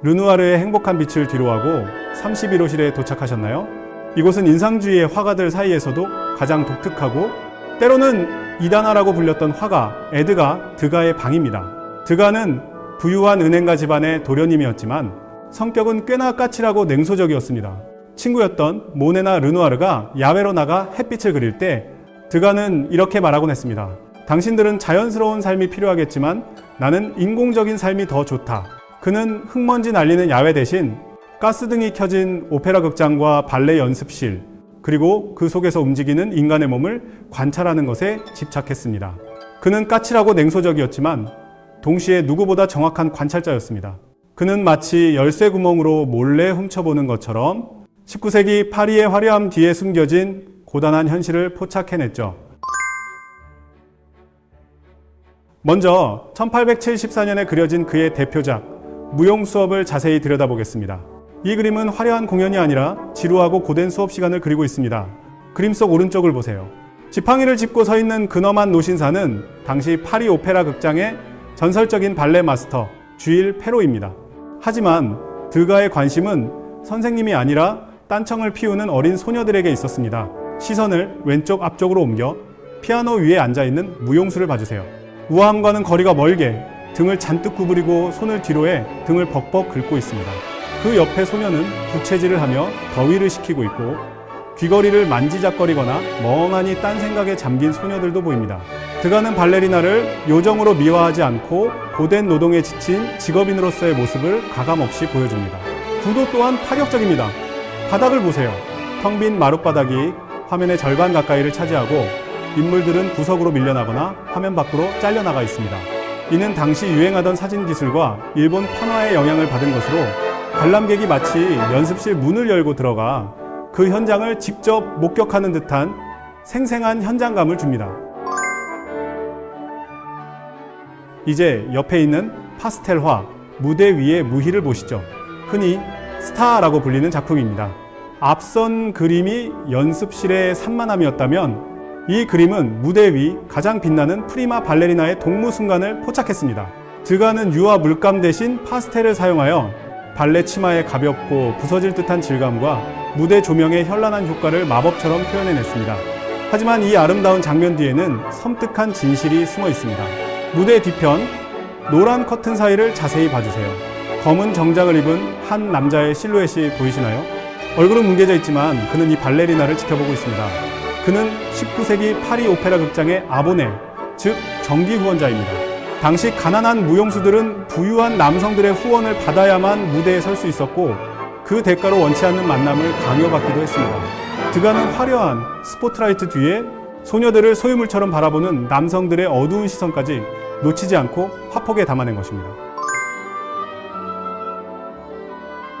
르누아르의 행복한 빛을 뒤로하고 31호실에 도착하셨나요? 이곳은 인상주의의 화가들 사이에서도 가장 독특하고 때로는 이단화라고 불렸던 화가 에드가 드가의 방입니다. 드가는 부유한 은행가 집안의 도련님이었지만 성격은 꽤나 까칠하고 냉소적이었습니다. 친구였던 모네나 르누아르가 야외로 나가 햇빛을 그릴 때 드가는 이렇게 말하곤 했습니다. 당신들은 자연스러운 삶이 필요하겠지만 나는 인공적인 삶이 더 좋다. 그는 흙먼지 날리는 야외 대신 가스등이 켜진 오페라 극장과 발레 연습실, 그리고 그 속에서 움직이는 인간의 몸을 관찰하는 것에 집착했습니다. 그는 까칠하고 냉소적이었지만 동시에 누구보다 정확한 관찰자였습니다. 그는 마치 열쇠 구멍으로 몰래 훔쳐보는 것처럼 19세기 파리의 화려함 뒤에 숨겨진 고단한 현실을 포착해냈죠. 먼저 1874년에 그려진 그의 대표작 무용수업을 자세히 들여다보겠습니다. 이 그림은 화려한 공연이 아니라 지루하고 고된 수업 시간을 그리고 있습니다. 그림 속 오른쪽을 보세요. 지팡이를 짚고 서 있는 근엄한 노신사는 당시 파리 오페라 극장의 전설적인 발레 마스터 주일 페로입니다. 하지만 드가의 관심은 선생님이 아니라 딴청을 피우는 어린 소녀들에게 있었습니다. 시선을 왼쪽 앞쪽으로 옮겨 피아노 위에 앉아있는 무용수를 봐주세요. 우아함과는 거리가 멀게 등을 잔뜩 구부리고 손을 뒤로해 등을 벅벅 긁고 있습니다. 그 옆에 소녀는 부채질을 하며 더위를 식히고 있고 귀걸이를 만지작거리거나 멍하니 딴 생각에 잠긴 소녀들도 보입니다. 드가는 발레리나를 요정으로 미화하지 않고 고된 노동에 지친 직업인으로서의 모습을 가감없이 보여줍니다. 구도 또한 파격적입니다. 바닥을 보세요. 텅 빈 마룻바닥이 화면의 절반 가까이를 차지하고 인물들은 구석으로 밀려나거나 화면 밖으로 잘려나가 있습니다. 이는 당시 유행하던 사진 기술과 일본 판화의 영향을 받은 것으로 관람객이 마치 연습실 문을 열고 들어가 그 현장을 직접 목격하는 듯한 생생한 현장감을 줍니다. 이제 옆에 있는 파스텔화, 무대 위의 무희를 보시죠. 흔히 스타라고 불리는 작품입니다. 앞선 그림이 연습실의 산만함이었다면 이 그림은 무대 위 가장 빛나는 프리마 발레리나의 동무 순간을 포착했습니다. 드가는 유화 물감 대신 파스텔을 사용하여 발레 치마의 가볍고 부서질 듯한 질감과 무대 조명의 현란한 효과를 마법처럼 표현해냈습니다. 하지만 이 아름다운 장면 뒤에는 섬뜩한 진실이 숨어 있습니다. 무대 뒤편 노란 커튼 사이를 자세히 봐주세요. 검은 정장을 입은 한 남자의 실루엣이 보이시나요? 얼굴은 뭉개져 있지만 그는 이 발레리나를 지켜보고 있습니다. 그는 19세기 파리 오페라 극장의 아보네, 즉 정기 후원자입니다. 당시 가난한 무용수들은 부유한 남성들의 후원을 받아야만 무대에 설 수 있었고 그 대가로 원치 않는 만남을 강요받기도 했습니다. 드가는 화려한 스포트라이트 뒤에 소녀들을 소유물처럼 바라보는 남성들의 어두운 시선까지 놓치지 않고 화폭에 담아낸 것입니다.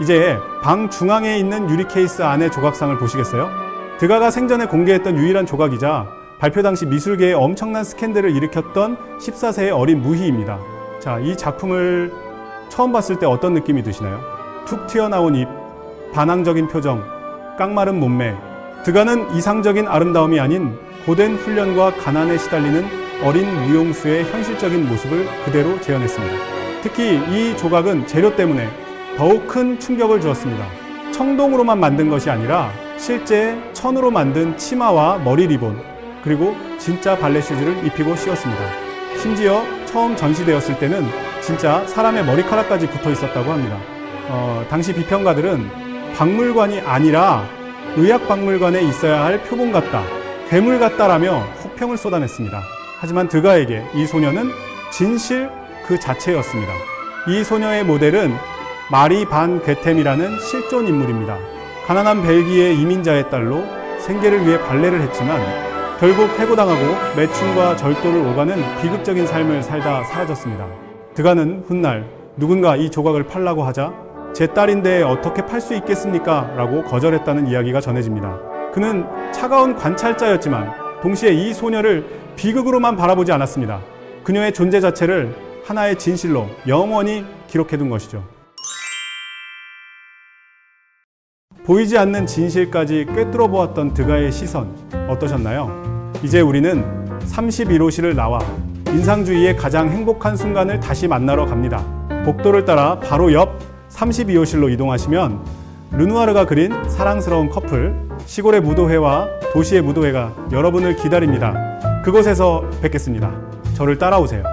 이제 방 중앙에 있는 유리 케이스 안의 조각상을 보시겠어요? 드가가 생전에 공개했던 유일한 조각이자 발표 당시 미술계에 엄청난 스캔들을 일으켰던 14세의 어린 무희입니다. 자, 이 작품을 처음 봤을 때 어떤 느낌이 드시나요? 툭 튀어나온 입, 반항적인 표정, 깡마른 몸매. 드가는 이상적인 아름다움이 아닌 고된 훈련과 가난에 시달리는 어린 무용수의 현실적인 모습을 그대로 재현했습니다. 특히 이 조각은 재료 때문에 더욱 큰 충격을 주었습니다. 청동으로만 만든 것이 아니라 실제 천으로 만든 치마와 머리 리본, 그리고 진짜 발레 슈즈를 입히고 씌웠습니다. 심지어 처음 전시되었을 때는 진짜 사람의 머리카락까지 붙어 있었다고 합니다. 당시 비평가들은 박물관이 아니라 의학박물관에 있어야 할 표본 같다, 괴물 같다라며 혹평을 쏟아냈습니다. 하지만 드가에게 이 소녀는 진실 그 자체였습니다. 이 소녀의 모델은 마리 반 괴템이라는 실존 인물입니다. 가난한 벨기에 이민자의 딸로 생계를 위해 발레를 했지만 결국 해고당하고 매춘과 절도를 오가는 비극적인 삶을 살다 사라졌습니다. 드가는 훗날 누군가 이 조각을 팔라고 하자 제 딸인데 어떻게 팔 수 있겠습니까? 라고 거절했다는 이야기가 전해집니다. 그는 차가운 관찰자였지만 동시에 이 소녀를 비극으로만 바라보지 않았습니다. 그녀의 존재 자체를 하나의 진실로 영원히 기록해둔 것이죠. 보이지 않는 진실까지 꿰뚫어 보았던 드가의 시선 어떠셨나요? 이제 우리는 31호실을 나와 인상주의의 가장 행복한 순간을 다시 만나러 갑니다. 복도를 따라 바로 옆 32호실로 이동하시면 르누아르가 그린 사랑스러운 커플, 시골의 무도회와 도시의 무도회가 여러분을 기다립니다. 그곳에서 뵙겠습니다. 저를 따라오세요.